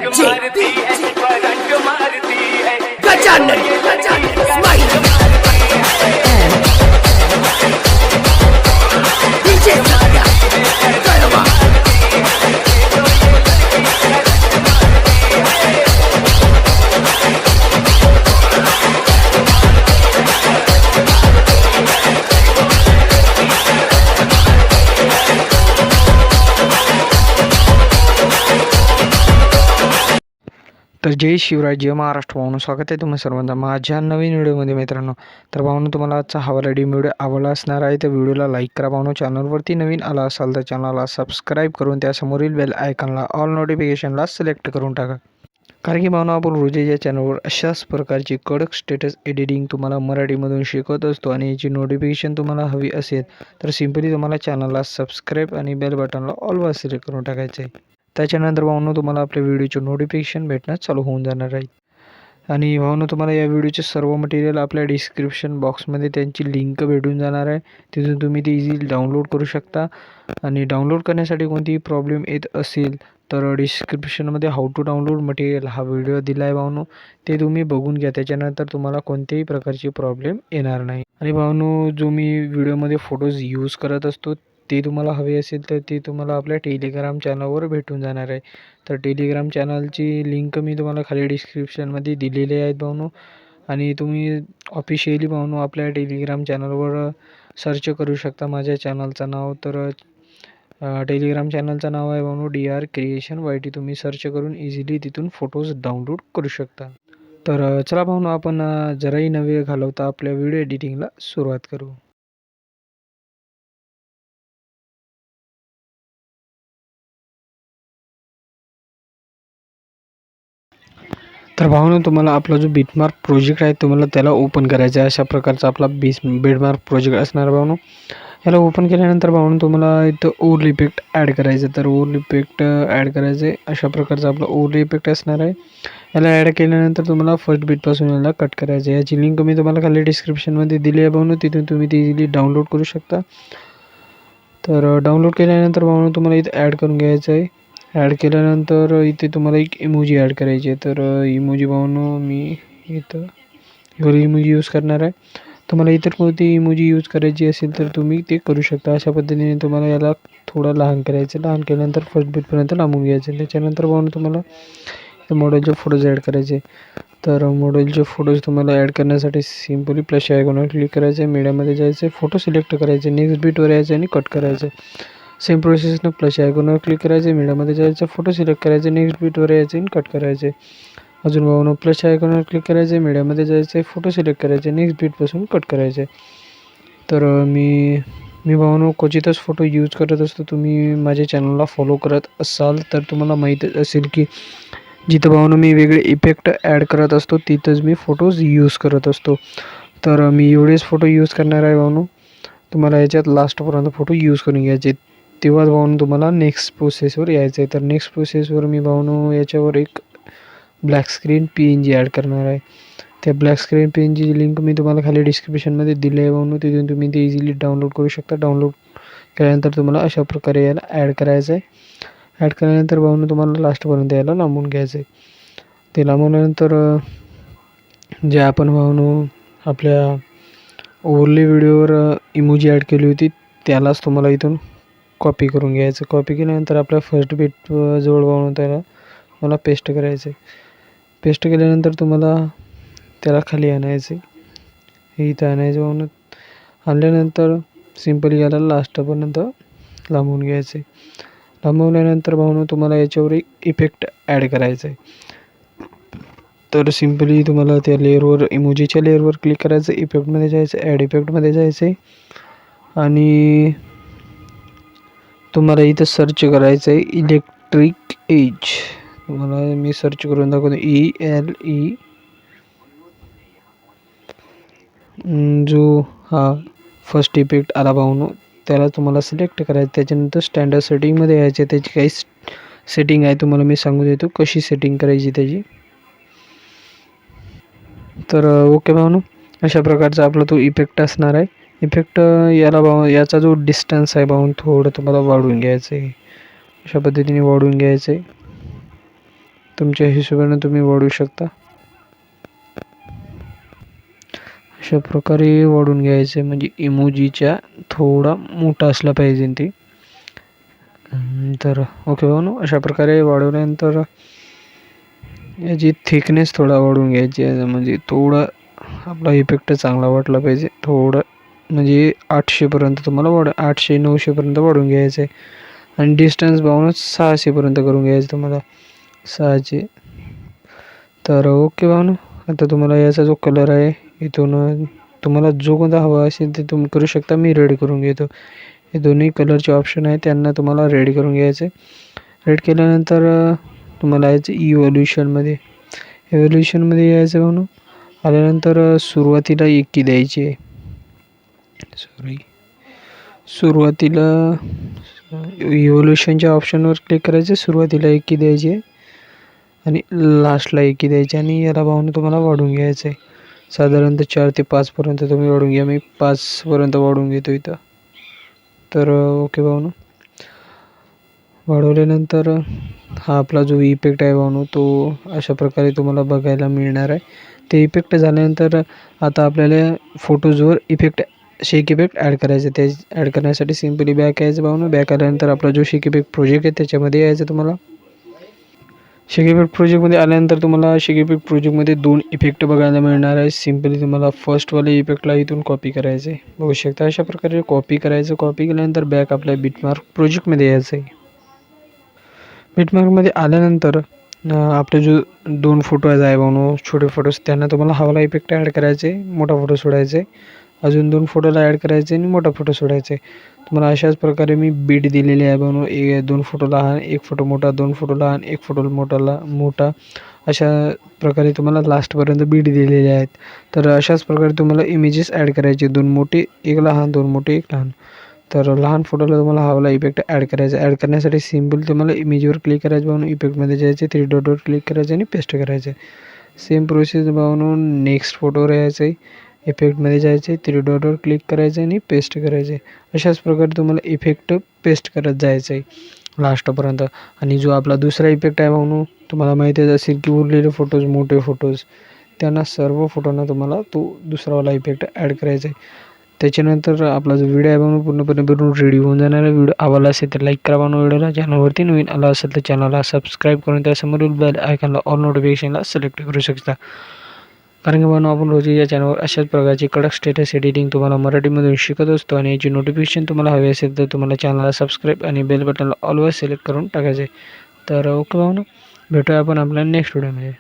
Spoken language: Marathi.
मारती है करंट मारती है गजानन स्माइल डीजे सागा गरबा तर जय शिवराय, जय महाराष्ट्र भावनो, स्वागत आहे तुम्ही सर्वांना माझ्या नवीन व्हिडिओमध्ये मित्रांनो. तर भावनो, तुम्हाला आजचा हवाला व्हिडिओ आवडला असणार आहे तर व्हिडिओला लाईक करा. भावनो, चॅनलवरती नवीन आला असाल तर चॅनलला सबस्क्राईब करून त्यासमोरील बेल आयकॉनला ऑल नोटिफिकेशनला सिलेक्ट करून टाका. कारण की भावना, आपण रोज या चॅनलवर अशाच प्रकारची कडक स्टेटस एडिटिंग तुम्हाला मराठीमधून शिकवत असतो आणि याची नोटिफिकेशन तुम्हाला हवी असेल तर सिम्पली तुम्हाला चॅनलला सबस्क्राईब आणि बेल बटनला ऑलवर सिलेक्ट करून टाकायचे आहे. त्याच्यानंतर भावनो, तुम्हाला आपल्या व्हिडिओचे नोटिफिकेशन भेटणं चालू होऊन जाणार आहे. आणि भावनो, तुम्हाला या व्हिडिओचे सर्व मटेरियल आपल्या डिस्क्रिप्शन बॉक्समध्ये त्यांची लिंक भेटून जाणार आहे. तिथून तुम्ही ते इझिली डाउनलोड करू शकता. आणि डाउनलोड करण्यासाठी कोणतीही प्रॉब्लेम येत असेल तर डिस्क्रिप्शनमध्ये हाऊ टू डाउनलोड मटेरियल हा व्हिडिओ दिला आहे भावनो, ते तुम्ही बघून घ्या. त्याच्यानंतर तुम्हाला कोणत्याही प्रकारची प्रॉब्लेम येणार नाही. आणि भावनो, जो मी व्हिडिओमध्ये फोटोज यूज करत असतो ते तुम्हाला हवे असेल तर ते तुम्हाला आपल्या टेलिग्राम चॅनलवर भेटून जाणार आहे. तर टेलिग्राम चॅनलची लिंक मी तुम्हाला खाली डिस्क्रिप्शनमध्ये दिलेली आहेत भावनो. आणि तुम्ही ऑफिशियली भावनो आपल्या टेलिग्राम चॅनलवर सर्च करू शकता माझ्या चॅनलचं नाव. तर टेलिग्राम चॅनलचं नाव आहे भावनो DR क्रिएशन YT. तुम्ही सर्च करून इझिली तिथून फोटोज डाउनलोड करू शकता. तर चला भावनो, आपण जराही न वेळ घालवता आपल्या व्हिडिओ एडिटिंगला सुरुवात करू. तर भावनो, तुम्हाला आपला जो बिटमार्क प्रोजेक्ट आहे तुम्हाला त्याला ओपन करायचा आहे. अशा प्रकारचा आपला बिटमार्क प्रोजेक्ट असणार भावनो. याला ओपन केल्यानंतर भावनो, तुम्हाला इथं ओव्हरले इफेक्ट ॲड करायचं. तर ओव्हरले इफेक्ट ॲड करायचं आहे. अशा प्रकारचा आपला ओव्हरले इफेक्ट असणार आहे. याला ॲड केल्यानंतर तुम्हाला फर्स्ट बीटपासून याला कट करायचं आहे. याची लिंक मी तुम्हाला खाली डिस्क्रिप्शनमध्ये दिली आहे भावनो, तिथून तुम्ही ती इझिली डाउनलोड करू शकता. तर डाउनलोड केल्यानंतर भावनो, तुम्हाला इथं ॲड करून घ्यायचं आहे. ॲड केल्यानंतर इथे तुम्हाला एक इमोजी ॲड करायची आहे. तर इमोजी भावनो, मी इथं इमोजी यूज करणार आहे. तुम्हाला इतर कोणती इमोजी यूज करायची असेल तर तुम्ही ते करू शकता. अशा पद्धतीने तुम्हाला याला थोडं लहान करायचं. लहान केल्यानंतर फर्स्ट बीटपर्यंत लांबून घ्यायचं. त्याच्यानंतर भावनो, तुम्हाला मॉडेलचे फोटोज ॲड करायचे. तर मॉडेलचे फोटोज तुम्हाला ॲड करण्यासाठी सिम्पली प्लस आयकॉनवर क्लिक करायचं आहे. मीडियामध्ये जायचं आहे, फोटो सिलेक्ट करायचे, नेक्स्ट बीटवर यायचं आणि कट करायचं. सेम प्रोसेसनं प्लस आयकॉनवर क्लिक करायचं, मीडियामध्ये जायचं, फोटो सिलेक्ट करायचे, नेक्स्ट बीटवर यायचं आणि कट करायचे. अजून भावनो, प्लस आयकॉनवर क्लिक करायचे, मीडियामध्ये जायचं, फोटो सिलेक्ट करायचे, नेक्स्ट बीटपासून कट करायचे. तर मी भावनो क्वचितच फोटो यूज करत असतो. तुम्ही माझ्या चॅनलला फॉलो करत असाल तर तुम्हाला माहीतच असेल की जिथं भावनो मी वेगळे इफेक्ट ॲड करत असतो तिथंच मी फोटोज यूज करत असतो. तर मी एवढेच फोटो यूज करणार आहे भावनो. तुम्हाला याच्यात लास्टपर्यंत फोटो यूज करून घ्यायचे. तेव्हाच भावनो तुम्हाला नेक्स्ट प्रोसेसवर यायचं आहे. तर नेक्स्ट प्रोसेसवर मी भावनो याच्यावर एक ब्लॅक स्क्रीन PNG ॲड करणार आहे. त्या ब्लॅक स्क्रीन PNG लिंक मी तुम्हाला खाली डिस्क्रिप्शनमध्ये दिली आहे भावनो, तिथून तुम्ही ते इझिली डाउनलोड करू शकता. डाउनलोड केल्यानंतर तुम्हाला अशा प्रकारे याला ॲड करायचं आहे. ॲड केल्यानंतर भावनो, तुम्हाला लास्टपर्यंत याला लांबून घ्यायचं आहे. ते लांबवल्यानंतर जे आपण भावनो आपल्या ओव्हरले व्हिडिओवर इमोजी ॲड केली होती त्यालाच तुम्हाला इथून कॉपी करून घ्यायचं. कॉपी केल्यानंतर आपल्या फर्स्ट बीट जवळ भावनो त्याला मला पेस्ट करायचं आहे. पेस्ट केल्यानंतर तुम्हाला त्याला खाली आणायचं आहे. इथं आणायचं भावनो. आणल्यानंतर सिम्पली याला लास्टपर्यंत लांबवून घ्यायचं आहे. लांबवल्यानंतर भावनो, तुम्हाला याच्यावर एक इफेक्ट ॲड करायचं आहे. तर सिम्पली तुम्हाला त्या लेअरवर इमोजीच्या लेअरवर क्लिक करायचं, इफेक्टमध्ये जायचं, ॲड इफेक्टमध्ये जायचं आहे आणि तुम्हाला इथं सर्च करायचं आहे इलेक्ट्रिक एज. तुम्हाला मी सर्च करून दाखवतो ELE. जो हा फर्स्ट इफेक्ट आला भावनो त्याला तुम्हाला सिलेक्ट करायचं. त्याच्यानंतर स्टँडर्ड सेटिंगमध्ये यायचे. त्याची काही सेटिंग आहे तुम्हाला मी सांगू देतो कशी सेटिंग करायची त्याची. तर ओके भावनो, अशा प्रकारचा आपला तो इफेक्ट असणार आहे. इफेक्ट याचा जो डिस्टन्स आहे भावनो थोडं तुम्हाला वाढवून घ्यायचं आहे. अशा पद्धतीने वाढवून घ्यायचं आहे. तुमच्या हिशोबाने तुम्ही वाढवू शकता. अशा प्रकारे वाढून घ्यायचं आहे, म्हणजे इमोजीच्या थोडा मोठा असला पाहिजे ती. तर ओके भाऊ, अशा प्रकारे वाढवल्यानंतर याची थिकनेस थोडा वाढवून घ्यायची आहे, म्हणजे थोडा आपला इफेक्ट चांगला वाटला पाहिजे. थोडं म्हणजे 800पर्यंत तुम्हाला 800-900पर्यंत वाढवून घ्यायचं आहे. आणि डिस्टन्स भावना 600पर्यंत करून घ्यायचं तुम्हाला, 600. तर ओके भावना, आता तुम्हाला याचा जो कलर आहे इथून तुम्हाला जो कोणता हवा असेल ते तुम्ही करू शकता. मी रेडी करून घेतो. हे दोन्ही कलरचे ऑप्शन आहे, त्यांना तुम्हाला रेडी करून घ्यायचं आहे. रेड केल्यानंतर तुम्हाला यायचं इव्होल्युशनमध्ये. इव्होल्युशनमध्ये यायचं म्हणून आल्यानंतर सुरुवातीला 1 की द्यायची आहे. सुरुवातीला इव्होल्युशनच्या ऑप्शनवर क्लिक करायचं, सुरुवातीला 1 की द्यायची आहे आणि लास्टला 1 की द्यायची. आणि याला भावना तुम्हाला वाढून घ्यायचं आहे, साधारणतः 4 ते 5पर्यंत तुम्ही वाढून घ्या. मी 5पर्यंत वाढवून घेतो इथं. तर ओके भावना, वाढवल्यानंतर हा आपला जो इफेक्ट आहे भावना, तो अशा प्रकारे तुम्हाला बघायला मिळणार आहे. ते इफेक्ट झाल्यानंतर आता आपल्याला फोटोजवर शेक इफेक्ट ॲड करायचं. ते ॲड करण्यासाठी सिम्पली बॅक यायचं भावना. बॅक आल्यानंतर आपला जो शेक इफेक्ट प्रोजेक्ट आहे त्याच्यामध्ये यायचं तुम्हाला. शेक इफेक्ट प्रोजेक्टमध्ये आल्यानंतर तुम्हाला शेक इफेक्ट प्रोजेक्टमध्ये 2 इफेक्ट बघायला मिळणार आहे. सिम्पली तुम्हाला फर्स्टवाले इफेक्टला इथून कॉपी करायचं आहे. बघू शकता अशा प्रकारे कॉपी करायचं. कॉपी केल्यानंतर बॅक आपल्या बिटमार्क प्रोजेक्टमध्ये यायचं आहे. बिटमार्कमध्ये आल्यानंतर आपले जो 2 फोटो आहे भावनो, छोटे फोटोज, त्यांना तुम्हाला हवाला इफेक्ट ॲड करायचे, मोठा फोटो सोडायचा आहे. अजून 2 फोटोला ॲड करायचे आणि मोठा फोटो सोडायचा आहे. तुम्हाला अशाच प्रकारे मी बीट दिलेली आहे भावनो. 2 फोटो लहान, 1 फोटो मोठा, 2 फोटो लहान, 1 फोटो मोठा, अशा प्रकारे तुम्हाला लास्टपर्यंत बीट दिलेले आहेत. तर अशाच प्रकारे तुम्हाला इमेजेस ॲड करायचे, 2 मोठे, 1 लहान, 2 मोठे, 1 लहान. तर लहान फोटोला तुम्हाला हवाला इफेक्ट ॲड करायचा. ॲड करण्यासाठी सिम्पल तुम्हाला इमेजवर क्लिक करायचं भावनो, इफेक्टमध्ये जायचे, 3 डॉटवर क्लिक करायचं आणि पेस्ट करायचं. सेम प्रोसेस भावनो, नेक्स्ट फोटोवर यायचं आहे, इफेक्टमध्ये जायचे, 3 डॉटवर क्लिक करायचं आणि पेस्ट करायचे. अशाच प्रकारे तुम्हाला इफेक्ट पेस्ट करत जायचं आहे लास्टपर्यंत. आणि जो आपला दुसरा इफेक्ट आहे भावनो, तुम्हाला माहितीच असेल की उरलेले फोटोज, मोठे फोटोज, त्यांना सर्व फोटोंना तुम्हाला तो दुसरावाला इफेक्ट ॲड करायचा आहे. त्याच्यानंतर आपला जो व्हिडिओ आहे भावनो पूर्णपणे बनवून रेडी होऊन जाणार आहे. व्हिडिओ आवडला असेल तर लाईक करा भावनो. व्हिडिओला चॅनलवरती नवीन आला असेल तर चॅनलला सबस्क्राईब करून त्यासमोरील बेल आयकॉनला ऑल नोटिफिकेशनला सिलेक्ट करू शकता. कारण की भावनो आपण रोज या चॅनलवर अशाच प्रकारची कडक स्टेटस एडिटिंग तुम्हाला मराठीमधून शिकत असतो. आणि याची नोटिफिकेशन तुम्हाला हवी असेल तर तुम्हाला चॅनलला सबस्क्राईब आणि बेल बटनला ऑलवेज सिलेक्ट करून टाकायचे. तर ओके भावनो, भेटूया आपण आपल्या नेक्स्ट व्हिडिओमध्ये.